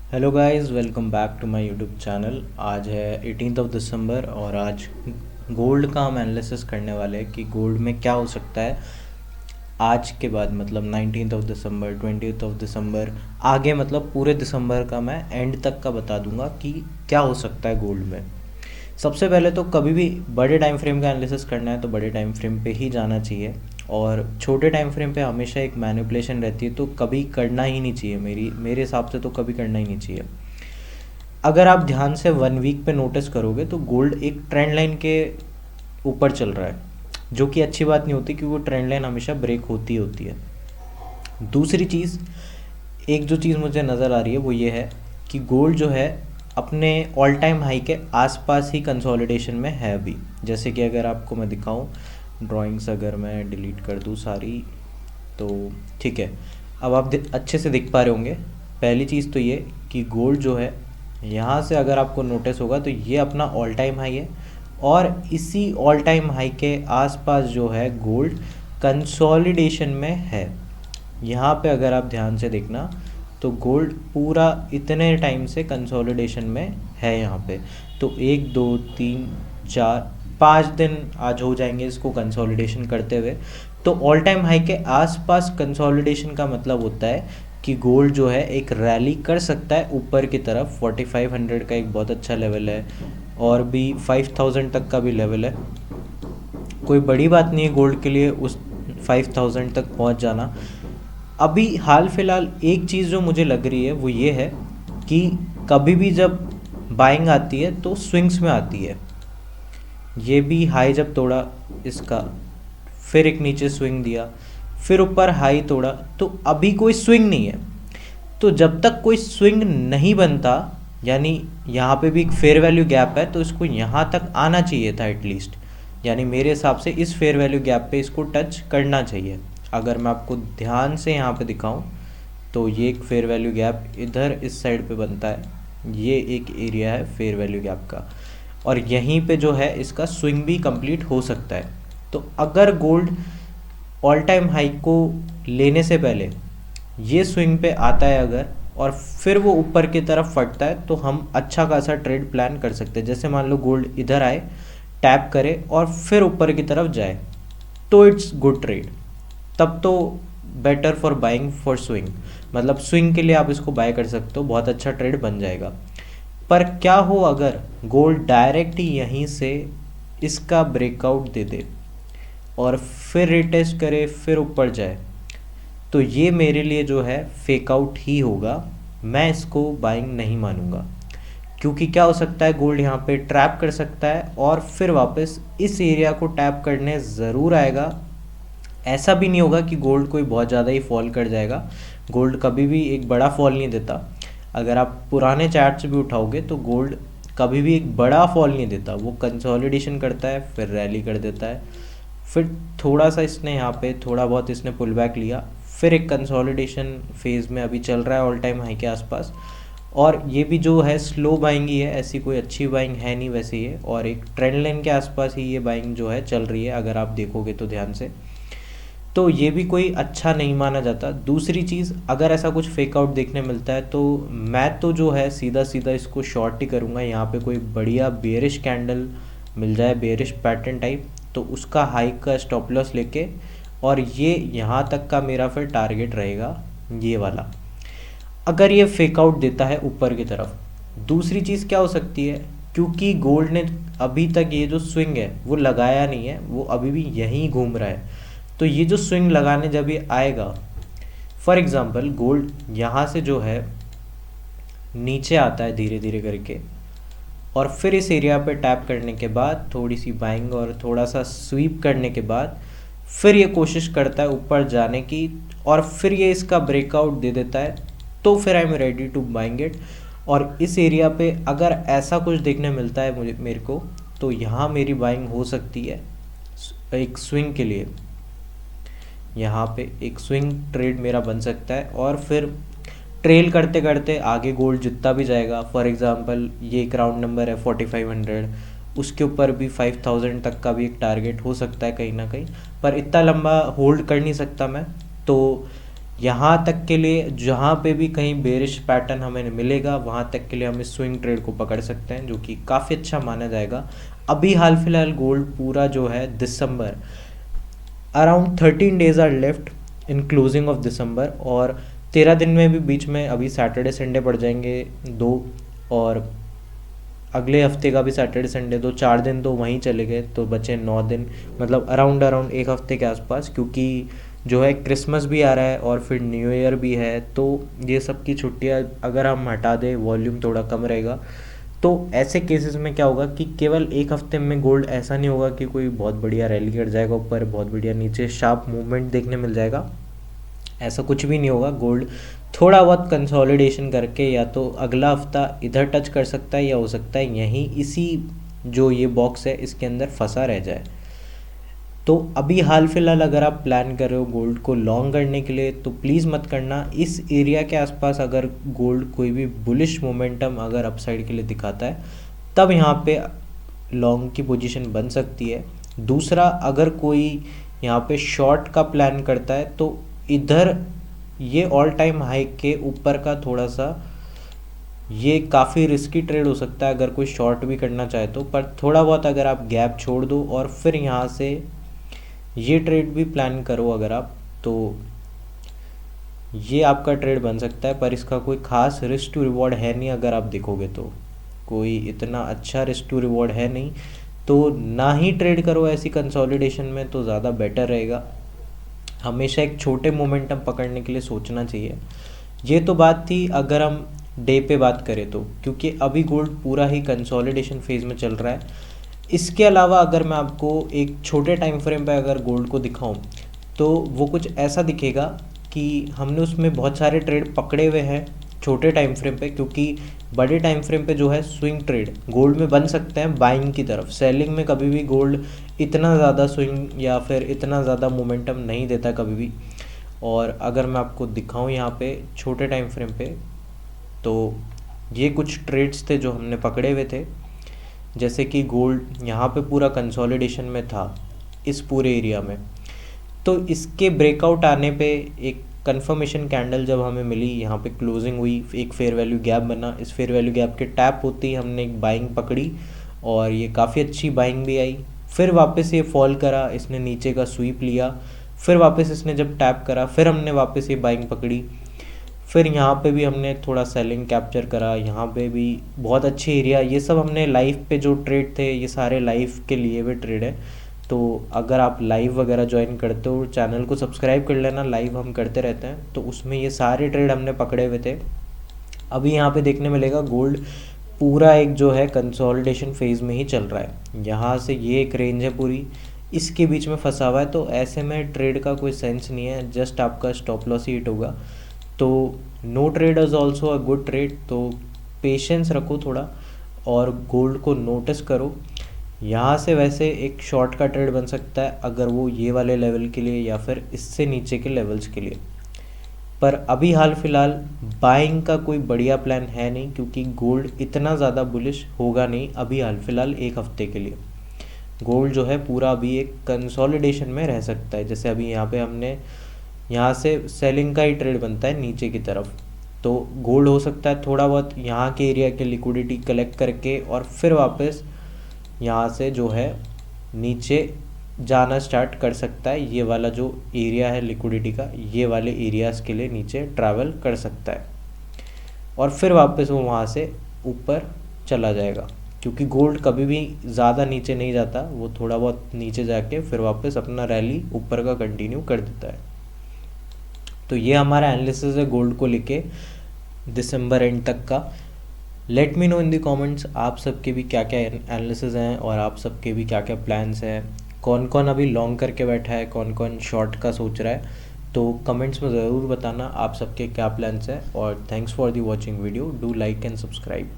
Hello guys, welcome back to my YouTube channel. आज है 18th of December और आज गोल्ड का हम एनालिसिस करने वाले हैं कि गोल्ड में क्या हो सकता है आज के बाद, मतलब 19th of December, 20th of December, आगे मतलब पूरे दिसंबर का मैं एंड तक का बता दूंगा कि क्या हो सकता है गोल्ड में। सबसे पहले तो कभी भी बड़े टाइम फ्रेम का एनालिसिस करना है तो बड़े टाइम फ्रेम पे ही जाना चाहिए, और छोटे टाइम फ्रेम पे हमेशा एक मैनिपुलेशन रहती है, तो कभी करना ही नहीं चाहिए। मेरे हिसाब से तो कभी करना ही नहीं चाहिए। अगर आप ध्यान से 1 वीक पे नोटिस करोगे तो गोल्ड एक ट्रेंड लाइन के ऊपर चल रहा है, जो कि अच्छी बात नहीं होती क्योंकि वो ट्रेंड लाइन हमेशा ब्रेक होती होती है। दूसरी चीज़, एक जो चीज़ मुझे नज़र आ रही है वो ये है कि गोल्ड जो है अपने ऑल टाइम हाई के आसपास ही कंसोलिडेशन में है अभी। जैसे कि अगर आपको मैं दिखाऊं, ड्राइंग्स अगर मैं डिलीट कर दूं सारी, तो ठीक है। अब आप अच्छे से दिख पा रहे होंगे। पहली चीज़ तो ये कि गोल्ड जो है यहाँ से अगर आपको नोटिस होगा तो ये अपना ऑल टाइम हाई है, और इसी ऑल टाइम हाई के आसपास जो है गोल्ड कंसोलिडेशन में है। यहाँ पे अगर आप ध्यान से देखना तो गोल्ड पूरा इतने टाइम से कंसोलिडेशन में है यहाँ पे। तो 1 2 3 4 5 दिन आज हो जाएंगे इसको कंसोलिडेशन करते हुए। तो ऑल टाइम हाई के आसपास कंसोलिडेशन का मतलब होता है कि गोल्ड जो है एक रैली कर सकता है ऊपर की तरफ। 4500 का एक बहुत अच्छा लेवल है, और भी 5000 तक का भी लेवल है। कोई बड़ी बात नहीं है गोल्ड के लिए उस 5000 तक पहुंच जाना। अभी हाल फिलहाल एक चीज़ जो मुझे लग रही है वो ये है कि कभी भी जब बाइंग आती है तो स्विंग्स में आती है। ये भी हाई जब तोड़ा इसका, फिर एक नीचे स्विंग दिया, फिर ऊपर हाई तोड़ा, तो अभी कोई स्विंग नहीं है। तो जब तक कोई स्विंग नहीं बनता, यानी यहाँ पे भी एक फेयर वैल्यू गैप है, तो इसको यहाँ तक आना चाहिए था एटलीस्ट। यानी मेरे हिसाब से इस फेयर वैल्यू गैप पे इसको टच करना चाहिए। अगर मैं आपको ध्यान से यहाँ पे दिखाऊं तो ये एक फेयर वैल्यू गैप इधर इस साइड पे बनता है। ये एक एरिया है फेयर वैल्यू गैप का, और यहीं पे जो है इसका स्विंग भी कंप्लीट हो सकता है। तो अगर गोल्ड ऑल टाइम हाई को लेने से पहले ये स्विंग पे आता है अगर, और फिर वो ऊपर की तरफ फटता है, तो हम अच्छा खासा ट्रेड प्लान कर सकते हैं। जैसे मान लो गोल्ड इधर आए, टैप करे और फिर ऊपर की तरफ जाए, तो इट्स गुड ट्रेड। तब तो better for buying for swing, मतलब स्विंग के लिए आप इसको बाय कर सकते हो, बहुत अच्छा ट्रेड बन जाएगा। पर क्या हो अगर गोल्ड डायरेक्ट ही यहीं से इसका ब्रेकआउट दे दे और फिर रिटेस्ट करे, फिर ऊपर जाए, तो ये मेरे लिए जो है फेक आउट ही होगा। मैं इसको बाइंग नहीं मानूंगा, क्योंकि क्या हो सकता है गोल्ड यहाँ पे ट्रैप कर सकता है और फिर वापस इस एरिया को टैप करने ज़रूर आएगा। ऐसा भी नहीं होगा कि गोल्ड कोई बहुत ज़्यादा ही फॉल कर जाएगा। गोल्ड कभी भी एक बड़ा फॉल नहीं देता। अगर आप पुराने चार्ट से भी उठाओगे तो गोल्ड कभी भी एक बड़ा फॉल नहीं देता। वो कंसोलिडेशन करता है, फिर रैली कर देता है, फिर थोड़ा सा इसने यहाँ पे थोड़ा बहुत इसने पुल बैक लिया, फिर एक कंसोलिडेशन फेज़ में अभी चल रहा है ऑल टाइम हाई के आसपास। और ये भी जो है स्लो बाइंग ही है, ऐसी कोई अच्छी बाइंग है नहीं वैसे ये, और एक ट्रेंड लाइन के आसपास ही ये बाइंग जो है चल रही है अगर आप देखोगे तो ध्यान से। तो ये भी कोई अच्छा नहीं माना जाता। दूसरी चीज़, अगर ऐसा कुछ फेक आउट देखने मिलता है तो मैं तो जो है सीधा सीधा इसको शॉर्ट ही करूँगा। यहाँ पे कोई बढ़िया बेरिश कैंडल मिल जाए, बेरिश पैटर्न टाइप, तो उसका हाई का स्टॉप लॉस लेके, और ये यहाँ तक का मेरा फिर टारगेट रहेगा ये वाला, अगर ये फेक आउट देता है ऊपर की तरफ। दूसरी चीज़ क्या हो सकती है, क्योंकि गोल्ड ने अभी तक ये जो स्विंग है वो लगाया नहीं है, वो अभी भी यहीं घूम रहा है। तो ये जो स्विंग लगाने जब ये आएगा, फॉर एग्जांपल गोल्ड यहाँ से जो है नीचे आता है धीरे धीरे करके, और फिर इस एरिया पे टैप करने के बाद थोड़ी सी बाइंग और थोड़ा सा स्वीप करने के बाद फिर ये कोशिश करता है ऊपर जाने की, और फिर ये इसका ब्रेकआउट दे देता है, तो फिर I am ready to buying it. और इस एरिया पे अगर ऐसा कुछ देखने मिलता है मुझे मेरे को, तो यहाँ मेरी बाइंग हो सकती है एक स्विंग के लिए। यहाँ पे एक स्विंग ट्रेड मेरा बन सकता है, और फिर ट्रेल करते करते आगे गोल्ड जितना भी जाएगा। फॉर एग्जांपल ये एक राउंड नंबर है 4500, उसके ऊपर भी 5000 तक का भी एक टारगेट हो सकता है कहीं ना कहीं, पर इतना लंबा होल्ड कर नहीं सकता मैं। तो यहाँ तक के लिए जहाँ पे भी कहीं बेरिश पैटर्न हमें मिलेगा वहाँ तक के लिए हम इस स्विंग ट्रेड को पकड़ सकते हैं, जो कि काफ़ी अच्छा माना जाएगा। अभी हाल फिलहाल गोल्ड पूरा जो है दिसंबर, around 13 days are left in closing of December, और 13 दिन में भी बीच में अभी सैटरडे संडे पड़ जाएंगे दो, और अगले हफ्ते का भी सैटरडे संडे, तो 4 दिन तो वहीं चले गए, तो बचे 9 दिन, मतलब अराउंड एक हफ्ते के आसपास, क्योंकि जो है क्रिसमस भी आ रहा है और फिर न्यू ईयर भी है, तो ये सब की छुट्टियाँ अगर हम हटा दें वॉल्यूम थोड़ा कम रहेगा। तो ऐसे केसेस में क्या होगा कि केवल एक हफ्ते में गोल्ड ऐसा नहीं होगा कि कोई बहुत बढ़िया रैली कर जाएगा ऊपर, बहुत बढ़िया नीचे शार्प मूवमेंट देखने मिल जाएगा, ऐसा कुछ भी नहीं होगा। गोल्ड थोड़ा बहुत कंसोलिडेशन करके या तो अगला हफ्ता इधर टच कर सकता है, या हो सकता है यहीं इसी जो ये बॉक्स है इसके अंदर फंसा रह जाए। तो अभी हाल फिलहाल अगर आप प्लान कर रहे हो गोल्ड को लॉन्ग करने के लिए, तो प्लीज़ मत करना। इस एरिया के आसपास अगर गोल्ड कोई भी बुलिश मोमेंटम अगर अपसाइड के लिए दिखाता है, तब यहाँ पे लॉन्ग की पोजीशन बन सकती है। दूसरा, अगर कोई यहाँ पे शॉर्ट का प्लान करता है, तो इधर ये ऑल टाइम हाई के ऊपर का थोड़ा सा ये काफ़ी रिस्की ट्रेड हो सकता है अगर कोई शॉर्ट भी करना चाहे तो, पर थोड़ा बहुत अगर आप गैप छोड़ दो और फिर यहाँ से ये ट्रेड भी प्लान करो अगर आप, तो ये आपका ट्रेड बन सकता है। पर इसका कोई ख़ास रिस्क टू रिवॉर्ड है नहीं, अगर आप देखोगे तो कोई इतना अच्छा रिस्क टू रिवॉर्ड है नहीं, तो ना ही ट्रेड करो ऐसी कंसोलिडेशन में, तो ज़्यादा बेटर रहेगा। हमेशा एक छोटे मोमेंटम पकड़ने के लिए सोचना चाहिए। ये तो बात थी अगर हम डे पे बात करें तो, क्योंकि अभी गोल्ड पूरा ही कंसोलिडेशन फेज़ में चल रहा है। इसके अलावा अगर मैं आपको एक छोटे टाइम फ्रेम पे अगर गोल्ड को दिखाऊं, तो वो कुछ ऐसा दिखेगा कि हमने उसमें बहुत सारे ट्रेड पकड़े हुए हैं छोटे टाइम फ्रेम पे, क्योंकि बड़े टाइम फ्रेम पे जो है स्विंग ट्रेड गोल्ड में बन सकते हैं बाइंग की तरफ। सेलिंग में कभी भी गोल्ड इतना ज़्यादा स्विंग या फिर इतना ज़्यादा मोमेंटम नहीं देता कभी भी। और अगर मैं आपको दिखाऊं यहाँ पे छोटे टाइम फ्रेम पे, तो ये कुछ ट्रेड्स थे जो हमने पकड़े हुए थे। जैसे कि गोल्ड यहाँ पे पूरा कंसोलिडेशन में था इस पूरे एरिया में, तो इसके ब्रेकआउट आने पे एक कंफर्मेशन कैंडल जब हमें मिली, यहाँ पे क्लोजिंग हुई, एक फेयर वैल्यू गैप बना, इस फेयर वैल्यू गैप के टैप होते ही हमने एक बाइंग पकड़ी, और ये काफ़ी अच्छी बाइंग भी आई। फिर वापस ये फॉल करा, इसने नीचे का स्वीप लिया, फिर वापस इसने जब टैप करा, फिर हमने वापस ये बाइंग पकड़ी, फिर यहाँ पे भी हमने थोड़ा सेलिंग कैप्चर करा, यहाँ पे भी बहुत अच्छे एरिया। ये सब हमने लाइव पे जो ट्रेड थे, ये सारे लाइव के लिए हुए ट्रेड है। तो अगर आप लाइव वगैरह ज्वाइन करते हो, चैनल को सब्सक्राइब कर लेना, लाइव हम करते रहते हैं, तो उसमें ये सारे ट्रेड हमने पकड़े हुए थे। अभी यहाँ पे देखने मिलेगा गोल्ड पूरा एक जो है कंसोलिडेशन फेज़ में ही चल रहा है। यहाँ से ये एक रेंज है पूरी, इसके बीच में फंसा हुआ है, तो ऐसे में ट्रेड का कोई सेंस नहीं है, जस्ट आपका स्टॉप लॉस ही हिट होगा। तो no trade is also a good trade, तो पेशेंस रखो थोड़ा और गोल्ड को नोटिस करो। यहाँ से वैसे एक शॉर्ट का ट्रेड बन सकता है अगर वो ये वाले लेवल के लिए या फिर इससे नीचे के लेवल्स के लिए, पर अभी हाल फिलहाल बाइंग का कोई बढ़िया प्लान है नहीं, क्योंकि गोल्ड इतना ज़्यादा बुलिश होगा नहीं अभी हाल फिलहाल एक हफ्ते के लिए। गोल्ड जो है पूरा अभी एक कंसोलिडेशन में रह सकता है। जैसे अभी यहाँ पे हमने यहाँ से सेलिंग का ही ट्रेड बनता है नीचे की तरफ, तो गोल्ड हो सकता है थोड़ा बहुत यहाँ के एरिया के लिक्विडिटी कलेक्ट करके और फिर वापस यहाँ से जो है नीचे जाना स्टार्ट कर सकता है। ये वाला जो एरिया है लिक्विडिटी का, ये वाले एरियाज़ के लिए नीचे ट्रैवल कर सकता है, और फिर वापस वो वहाँ से ऊपर चला जाएगा, क्योंकि गोल्ड कभी भी ज़्यादा नीचे नहीं जाता, वो थोड़ा बहुत नीचे जाके फिर वापस अपना रैली ऊपर का कंटिन्यू कर देता है। तो ये हमारा एनालिसिस है गोल्ड को लेके दिसंबर एंड तक का। Let me know in the comments आप सबके भी क्या क्या एनालिसिस हैं और आप सबके भी क्या क्या प्लान्स हैं, कौन कौन अभी लॉन्ग करके बैठा है, कौन कौन शॉर्ट का सोच रहा है। तो कमेंट्स में ज़रूर बताना आप सबके क्या प्लान्स हैं, और thanks for the watching video, do like and subscribe.